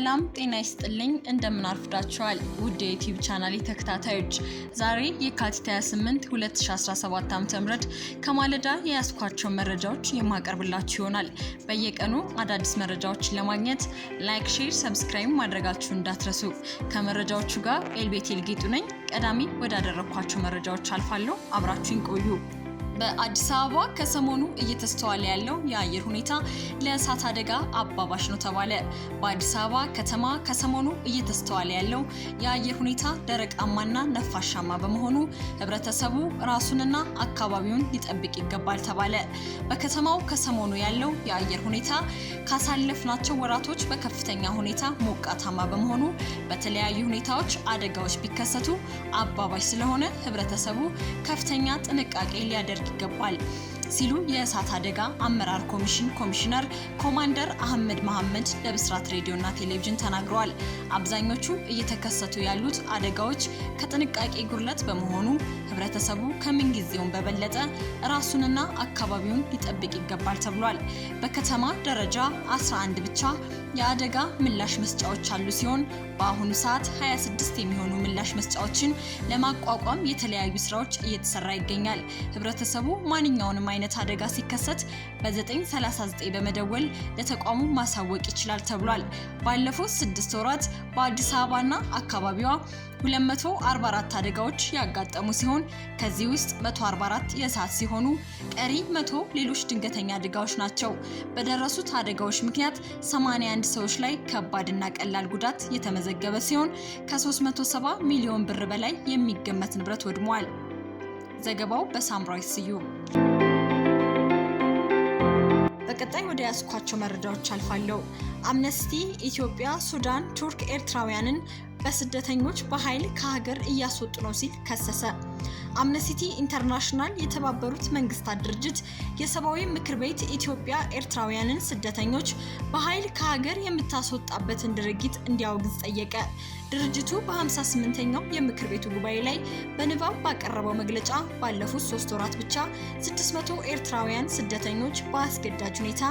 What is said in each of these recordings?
ሰላም ጤና ይስጥልኝ እንደምን አርፍዳችኋል ውድ የዩቲዩብ ቻናሌ ተከታታዮች ዛሬ የካቲት 28 2017 ዓ.ም ከማለዳ የያስኳቸው መረጃዎች የማቀርብላችሁ ይሆናል። በየቀኑ አዳዲስ መረጃዎችን ለማግኘት ላይክ፣ ሼር፣ ሰብስክራይብ ማድረጋችሁን እንዳትረሱ። ከመረጃዎቹ ጋር ኤልቤቴል ጌጡ ነኝ። ቀዳሚ ወዳደረኳቸው መረጃዎች አልፋለሁ። አብራችሁን ቆዩ። በአዲስ አበባ ከሰሞኑ እየተስተዋለ ያለው የአየር ሁኔታ ለእሳት አደጋ አባባሽ ነው ተባለ። በአዲስ አበባ ከተማ ከሰሞኑ እየተስተዋለ ያለው የአየር ሁኔታ ደረቃማና ነፋሻማ በመሆኑ ህብረተሰቡ ራሱንና አካባቢውን ሊጠብቅ ይገባል ተባለ። በከተማው ከሰሞኑ ያለው የአየር ሁኔታ ካሳለፍናቸው ወራቶች በከፍተኛ ሁኔታ ሞቃታማ በመሆኑ በተለያዩ ሁኔታዎች አደጋዎች ቢከሰቱ አባባሽ ስለሆነ ህብረተሰቡ ከፍተኛ ጥንቃቄ ሊያደርግ ይገባል ሲሉ የእሳት አደጋ አመራር ኮሚሽን ኮሚሽነር ኮማንደር አህመድ መሐመድ ለብስራት ሬዲዮና ቴሌቪዥን ተናግረዋል። አብዛኞቹ እየተከሰቱ ያሉት አደጋዎች ከጥንቃቄ ጉድለት በመሆኑ ህብረተሰቡ ከምንጊዜውም በበለጠ ራሱንና አካባቢውን ሊጠብቅ ይገባል ተብሏል። በከተማ ደረጃ 11 ብቻ የአደጋ ምላሽ መስጫዎች አሉ ሲሆን በአሁኑ ሰዓት 26 የሚሆኑ ምላሽ መስጫዎችን ለማቋቋም የተለያዩ ስራዎች እየተሰራ ይገኛል። ህብረተሰቡ ማንኛውንም አይነት አደጋ ሲከሰት በ939 በመደወል ለተቋሙ ማሳወቅ ይችላል ተብሏል። ባለፉት 6 ወራት በአዲስ አበባና አካባቢዋ 244 አደጋዎች ያጋጠሙ ሲሆን ከዚህ ውስጥ 144 የእሳት ሲሆኑ ቀሪ 100 ሌሎች ድንገተኛ አደጋዎች ናቸው። በደረሱት አደጋዎች ምክንያት 81 ሰዎች ላይ ከባድና ቀላል ጉዳት የተመዘገበ ሲሆን ከ370 ሚሊዮን ብር በላይ የሚገመት ንብረት ወድሟል። ዘገባው በሳምራዊት ስዩም። በቀጣይ ወደ ያስኳቸው መረጃዎች አልፋለሁ። አምነስቲ ኢትዮጵያ፣ ሱዳን፣ ቱርክ ኤርትራውያንን በስደተኞች በኃይል ከሀገር እያስወጡ ነው ሲል ከሰሰ። አምነስቲ ኢንተርናሽናል የተባበሩት መንግስታት ድርጅት የሰብአዊ ምክር ቤት ኢትዮጵያ ኤርትራውያንን ስደተኞች በኃይል ከሀገር የምታስወጣበትን ድርጊት እንዲያወግዝ ጠየቀ። ድርጅቱ በ58ኛው የምክር ቤቱ ጉባኤ ላይ በንባብ ባቀረበው መግለጫ ባለፉት 3 ወራት ብቻ 600 ኤርትራውያን ስደተኞች በአስገዳጅ ሁኔታ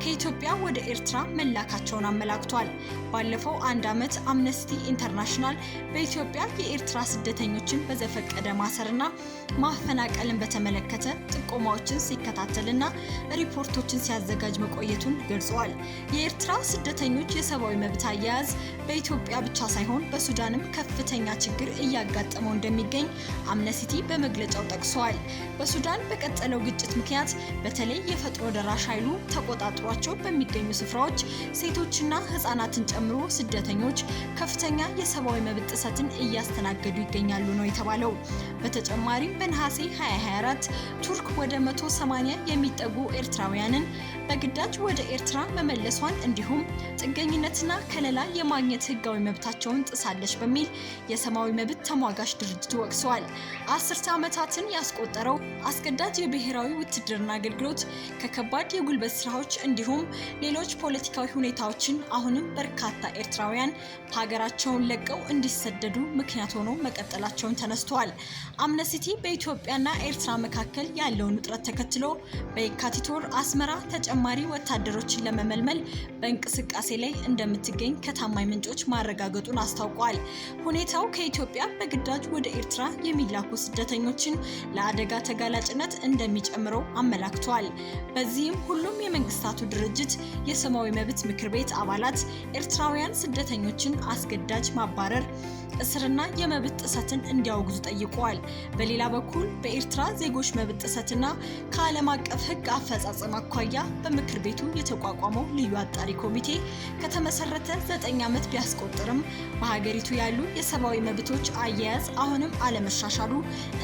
ከኢትዮጵያ ወደ ኤርትራ መላካቸውን አመላክቷል። ባለፈው 1 ዓመት አምነስቲ ኢንተርናሽናል በኢትዮጵያ የኤርትራ ስደተኞችን በዘፈቀደ ማሰርና ማፈናቀልን በተመለከተ ጥቆማዎችን ሲከታተልና ሪፖርቶችን ሲያዘጋጅ መቆየቱን ገልጿል። የኤርትራ ስደተኞች የሰብአዊ መብት አያያዝ በኢትዮጵያ ብቻ ሳይሆን በሱዳንም ከፍተኛ ችግር እያጋጠመው እንደሚገኝ አምነስቲ በመግለጫው ጠቅሷል። በሱዳን በቀጠለው ግጭት ምክንያት በተለይ የፈጥኖ ደራሽ ኃይሉ ተቆጣጥሯቸው በሚገኙ ስፍራዎች ሴቶችና ህጻናትን ጨምሮ ስደተኞች ከፍተኛ የሰብአዊ መብት ጥሰትን እያስተናገዱ ይገኛሉ ነው የተባለው። በተጨማሪም በነሐሴ 2024 ቱርክ ወደ 180 የሚጠጉ ኤርትራውያንን በግዳጅ ወደ ኤርትራ መመለሷን እንዲሁም ጥገኝነትና ከለላ የማግኘት ህጋዊ መብታቸውን ጥሳለች በሚል የሰብአዊ መብት ተሟጋች ድርጅቱ ወቅሰዋል። 10 ዓመታትን ያስቆጠረው አስገዳጅ የብሔራዊ ውትድርና አገልግሎት ከከባድ የጉልበት ስራዎች እንዲሁም ሌሎች ፖለቲካዊ ሁኔታዎችን አሁንም በርካታ ኤርትራውያን ሀገራቸውን ለቀው እንዲሰደዱ ምክንያት ሆኖ መቀጠላቸውን ተነስተዋል። አምነስቲ በኢትዮጵያና ኤርትራ መካከል ያለውን ውጥረት ተከትሎ በየካቲት ወር አስመራ ተጨማሪ ወታደሮችን ለመመልመል በእንቅስቃሴ ላይ እንደምትገኝ ከታማኝ ምንጮች ማረጋገጡን አስታውቋል። ሁኔታው ከኢትዮጵያ በግዳጅ ወደ ኤርትራ የሚላኩ ስደተኞችን ለአደጋ ተጋላጭነት እንደሚጨምረው አመላክቷል። በዚህም ሁሉም የመንግስታቱ ድርጅት የሰብአዊ መብት ምክር ቤት አባላት ኤርትራውያን ስደተኞችን አስገዳጅ ማባረር፣ እስርና የመብት ጥሰትን እንዲያወግዙ ጠይቀዋል። በሌላ በኩል በኤርትራ ዜጎች መብት ጥሰትና ከዓለም አቀፍ ሕግ አፈጻጸም አኳያ በምክር ቤቱ የተቋቋመው ልዩ አጣሪ ኮሚቴ ከተመሰረተ 9 ዓመት ቢያስቆጥርም በሀገሪቱ ያሉ የሰብአዊ መብቶች አያያዝ አሁንም አለመሻሻሉ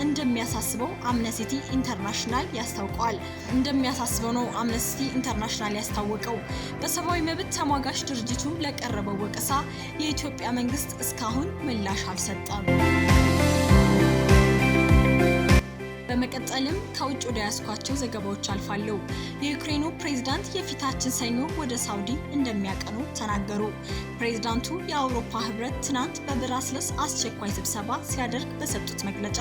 እንደሚያሳስበው አምነስቲ ኢንተርናሽናል ያስታውቀዋል። እንደሚያሳስበው ነው አምነስቲ ኢንተርናሽናል ያስታወቀው። በሰብአዊ መብት ተሟጋች ድርጅቱ ለቀረበው ወቀሳ የኢትዮጵያ መንግስት እስካሁን ምላሽ አልሰጠም። በመቀጠልም ከውጭ ወደ ያስኳቸው ዘገባዎች አልፋለሁ። የዩክሬኑ ፕሬዝዳንት የፊታችን ሰኞ ወደ ሳውዲ እንደሚያቀኑ ተናገሩ። ፕሬዝዳንቱ የአውሮፓ ህብረት ትናንት በብራስልስ አስቸኳይ ስብሰባ ሲያደርግ በሰጡት መግለጫ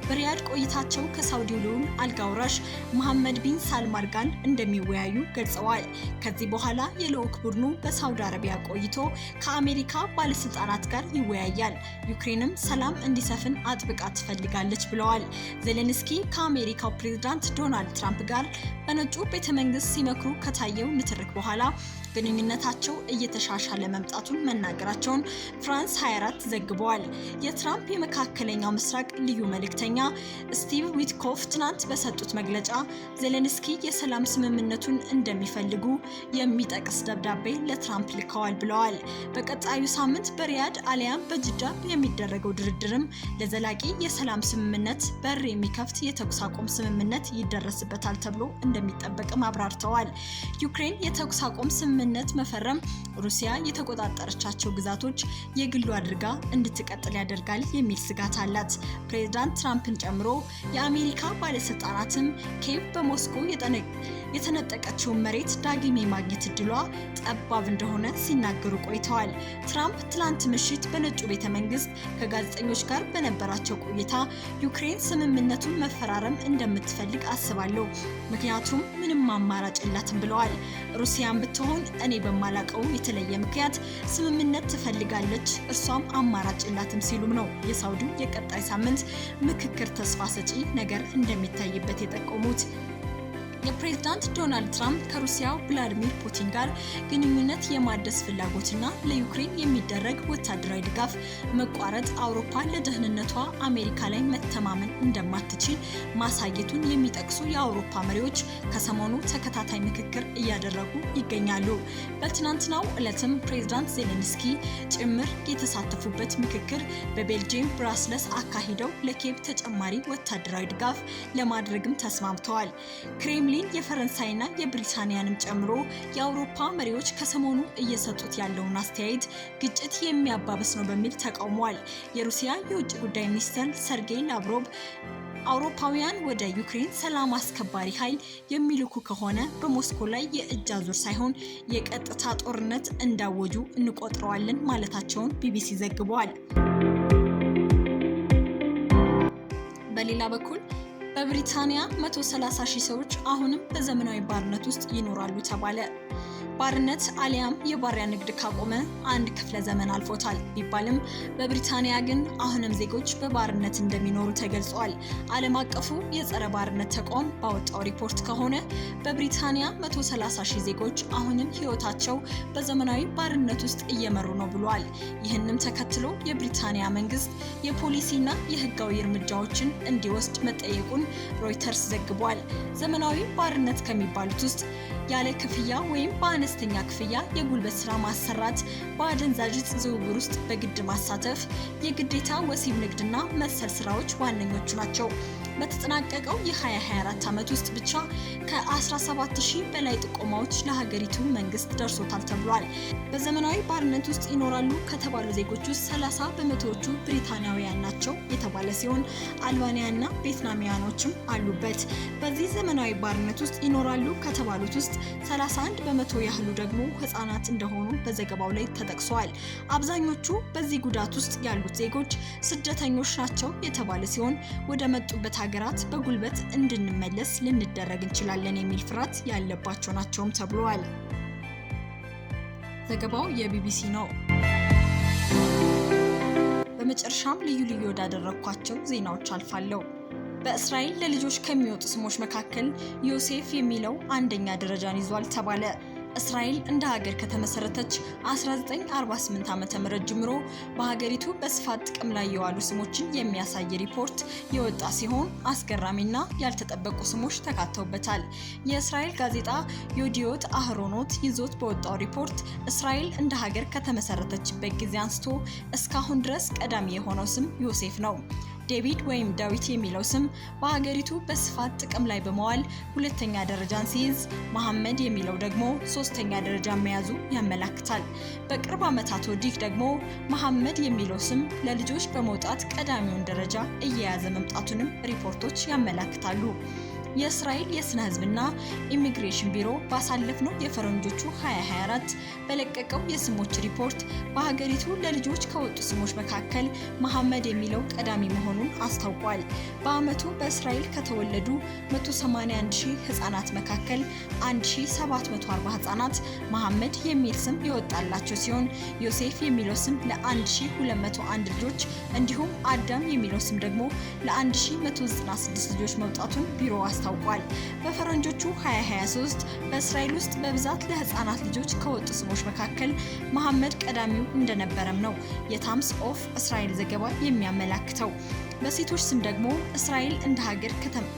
በሪያድ ቆይታቸው ከሳውዲው ልዑል አልጋ ወራሽ መሐመድ ቢን ሳልማን ጋር እንደሚወያዩ ገልጸዋል። ከዚህ በኋላ የልዑክ ቡድኑ በሳውዲ አረቢያ ቆይቶ ከአሜሪካ ባለስልጣናት ጋር ይወያያል። ዩክሬንም ሰላም እንዲሰፍን አጥብቃ ትፈልጋለች ብለዋል። ዜሌንስኪ ከአሜሪካው ፕሬዝዳንት ዶናልድ ትራምፕ ጋር በነጩ ቤተመንግስት ሲመክሩ ከታየው ንትርክ በኋላ ግንኙነታቸው እየተሻሻለ መምጣቱን መናገራቸውን ፍራንስ 24 ዘግበዋል። የትራምፕ የመካከለኛው ምስራቅ ልዩ መልእክተኛ ስቲቭ ዊትኮፍ ትናንት በሰጡት መግለጫ ዜሌንስኪ የሰላም ስምምነቱን እንደሚፈልጉ የሚጠቅስ ደብዳቤ ለትራምፕ ልከዋል ብለዋል። በቀጣዩ ሳምንት በሪያድ አሊያም በጅዳ የሚደረገው ድርድርም ለዘላቂ የሰላም ስምምነት በር የሚከፍት የተኩስ አቁም ስምምነት ይደረስበታል ተብሎ እንደሚጠበቅም አብራርተዋል። ዩክሬን የተኩስ አቁም ስምምነት መፈረም ሩሲያ የተቆጣጠረቻቸው ግዛቶች የግሉ አድርጋ እንድትቀጥል ያደርጋል የሚል ስጋት አላት። ፕሬዝዳንት ትራምፕን ጨምሮ የአሜሪካ ባለስልጣናትም ኬቭ በሞስኮ የተነጠቀችውን መሬት ዳግም የማግኘት እድሏ ጠባብ እንደሆነ ሲናገሩ ቆይተዋል። ትራምፕ ትላንት ምሽት በነጩ ቤተመንግስት ከጋዜጠኞች ጋር በነበራቸው ቆይታ ዩክሬን ስምምነቱን መፈራረም እንደምትፈልግ አስባለሁ፣ ምክንያቱም ምንም አማራጭ የላትም ብለዋል። ሩሲያን ብትሆን እኔ በማላቀው የተለየ ምክንያት ስምምነት ትፈልጋለች፣ እርሷም አማራጭ የላትም ሲሉም ነው የሳውዲው የቀጣይ ሳምንት ምክክር ተስፋ ሰጪ ነገር እንደሚታይበት የጠቆሙት። የፕሬዝዳንት ዶናልድ ትራምፕ ከሩሲያው ቭላዲሚር ፑቲን ጋር ግንኙነት የማደስ ፍላጎትና ለዩክሬን የሚደረግ ወታደራዊ ድጋፍ መቋረጥ አውሮፓ ለደህንነቷ አሜሪካ ላይ መተማመን እንደማትችል ማሳየቱን የሚጠቅሱ የአውሮፓ መሪዎች ከሰሞኑ ተከታታይ ምክክር እያደረጉ ይገኛሉ። በትናንትናው ዕለትም ፕሬዝዳንት ዜሌንስኪ ጭምር የተሳተፉበት ምክክር በቤልጂየም ብራስለስ አካሂደው ለኬቭ ተጨማሪ ወታደራዊ ድጋፍ ለማድረግም ተስማምተዋል። ክሬምሊን የፈረንሳይና የብሪታንያንም ጨምሮ የአውሮፓ መሪዎች ከሰሞኑ እየሰጡት ያለውን አስተያየት ግጭት የሚያባብስ ነው በሚል ተቃውመዋል። የሩሲያ የውጭ ጉዳይ ሚኒስትር ሰርጌይ ላቭሮቭ አውሮፓውያን ወደ ዩክሬን ሰላም አስከባሪ ኃይል የሚልኩ ከሆነ በሞስኮ ላይ የእጅ አዙር ሳይሆን የቀጥታ ጦርነት እንዳወጁ እንቆጥረዋለን ማለታቸውን ቢቢሲ ዘግቧል። በሌላ በኩል በብሪታንያ 130,000 ሰዎች አሁንም በዘመናዊ ባርነት ውስጥ ይኖራሉ ተባለ። ባርነት አሊያም የባሪያ ንግድ ካቆመ አንድ ክፍለ ዘመን አልፎታል ቢባልም በብሪታንያ ግን አሁንም ዜጎች በባርነት እንደሚኖሩ ተገልጿል። ዓለም አቀፉ የጸረ ባርነት ተቋም ባወጣው ሪፖርት ከሆነ በብሪታንያ 130,000 ዜጎች አሁንም ሕይወታቸው በዘመናዊ ባርነት ውስጥ እየመሩ ነው ብሏል። ይህንም ተከትሎ የብሪታንያ መንግስት የፖሊሲና የህጋዊ እርምጃዎችን እንዲወስድ መጠየቁን ሮይተርስ ዘግቧል። ዘመናዊ ባርነት ከሚባሉት ውስጥ ያለ ክፍያ ወይም በአነስተኛ ክፍያ የጉልበት ስራ ማሰራት፣ በአደንዛዥ ዕፅ ዝውውር ውስጥ በግድ ማሳተፍ፣ የግዴታ ወሲብ ንግድና መሰል ስራዎች ዋነኞቹ ናቸው። በተጠናቀቀው የ2024 ዓመት ውስጥ ብቻ ከ17,000 በላይ ጥቆማዎች ለሀገሪቱ መንግስት ደርሶታል ተብሏል። በዘመናዊ ባርነት ውስጥ ይኖራሉ ከተባሉ ዜጎች ውስጥ 30 በመቶዎቹ ብሪታንያውያን ናቸው የተባለ ሲሆን አልባኒያና ቪየትናሚያኖችም አሉበት። በዚህ ዘመናዊ ባርነት ውስጥ ይኖራሉ ከተባሉት ውስጥ 31 በመቶ ያህሉ ደግሞ ህጻናት እንደሆኑ በዘገባው ላይ ተጠቅሷል። አብዛኞቹ በዚህ ጉዳት ውስጥ ያሉት ዜጎች ስደተኞች ናቸው የተባለ ሲሆን ወደ መጡበት ሀገራት በጉልበት እንድንመለስ ልንደረግ እንችላለን የሚል ፍርሃት ያለባቸው ናቸውም ተብሏል። ዘገባው የቢቢሲ ነው። በመጨረሻም ልዩ ልዩ ወዳደረኳቸው ዜናዎች አልፋለሁ። በእስራኤል ለልጆች ከሚወጡ ስሞች መካከል ዮሴፍ የሚለው አንደኛ ደረጃን ይዟል ተባለ። እስራኤል እንደ ሀገር ከተመሰረተች 1948 ዓ.ም ጀምሮ በሀገሪቱ በስፋት ጥቅም ላይ የዋሉ ስሞችን የሚያሳይ ሪፖርት የወጣ ሲሆን አስገራሚና ያልተጠበቁ ስሞች ተካተውበታል። የእስራኤል ጋዜጣ ዮዲዮት አህሮኖት ይዞት በወጣው ሪፖርት እስራኤል እንደ ሀገር ከተመሰረተችበት ጊዜ አንስቶ እስካሁን ድረስ ቀዳሚ የሆነው ስም ዮሴፍ ነው። ዴቪድ ወይም ዳዊት የሚለው ስም በሀገሪቱ በስፋት ጥቅም ላይ በመዋል ሁለተኛ ደረጃን ሲይዝ፣ መሐመድ የሚለው ደግሞ ሶስተኛ ደረጃ መያዙ ያመለክታል። በቅርብ ዓመታት ወዲህ ደግሞ መሐመድ የሚለው ስም ለልጆች በመውጣት ቀዳሚውን ደረጃ እየያዘ መምጣቱንም ሪፖርቶች ያመለክታሉ። የእስራኤል የስነ ህዝብና ኢሚግሬሽን ቢሮ ባሳለፍነው የፈረንጆቹ 2024 በለቀቀው የስሞች ሪፖርት በሀገሪቱ ለልጆች ከወጡ ስሞች መካከል መሐመድ የሚለው ቀዳሚ መሆኑን አስታውቋል። በአመቱ በእስራኤል ከተወለዱ 181,000 ህጻናት መካከል 1740 ህጻናት መሐመድ የሚል ስም የወጣላቸው ሲሆን ዮሴፍ የሚለው ስም ለ1201 ልጆች እንዲሁም አዳም የሚለው ስም ደግሞ ለ1196 ልጆች መውጣቱን ቢሮ አስታውቋል። በፈረንጆቹ 2023 በእስራኤል ውስጥ በብዛት ለህፃናት ልጆች ከወጡ ስሞች መካከል መሐመድ ቀዳሚው እንደነበረም ነው የታይምስ ኦፍ እስራኤል ዘገባ የሚያመለክተው። በሴቶች ስም ደግሞ እስራኤል እንደ ሀገር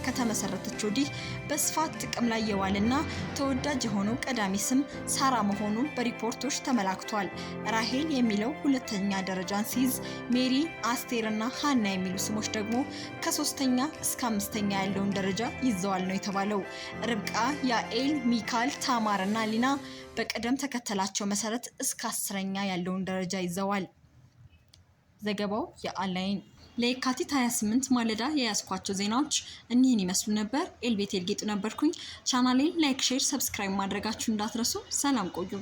ከተመሰረተች ወዲህ በስፋት ጥቅም ላይ የዋለና ተወዳጅ የሆነው ቀዳሚ ስም ሳራ መሆኑን በሪፖርቶች ተመላክቷል። ራሄል የሚለው ሁለተኛ ደረጃን ሲይዝ፣ ሜሪ፣ አስቴር እና ሃና የሚሉ ስሞች ደግሞ ከ3ኛ እስከ 5ኛ ያለውን ደረጃ ይዘዋል ነው የተባለው። ርብቃ፣ ያኤል፣ ሚካል፣ ታማር እና ሊና በቅደም ተከተላቸው መሰረት እስከ 10ኛ ያለውን ደረጃ ይዘዋል። ዘገባው የአላይን። ለየካቲት 28 ማለዳ የያዝኳቸው ዜናዎች እኒህን ይመስሉ ነበር። ኤልቤቴል ጌጡ ነበርኩኝ። ቻናሌን ላይክ፣ ሼር፣ ሰብስክራይብ ማድረጋችሁ እንዳትረሱ። ሰላም ቆዩ።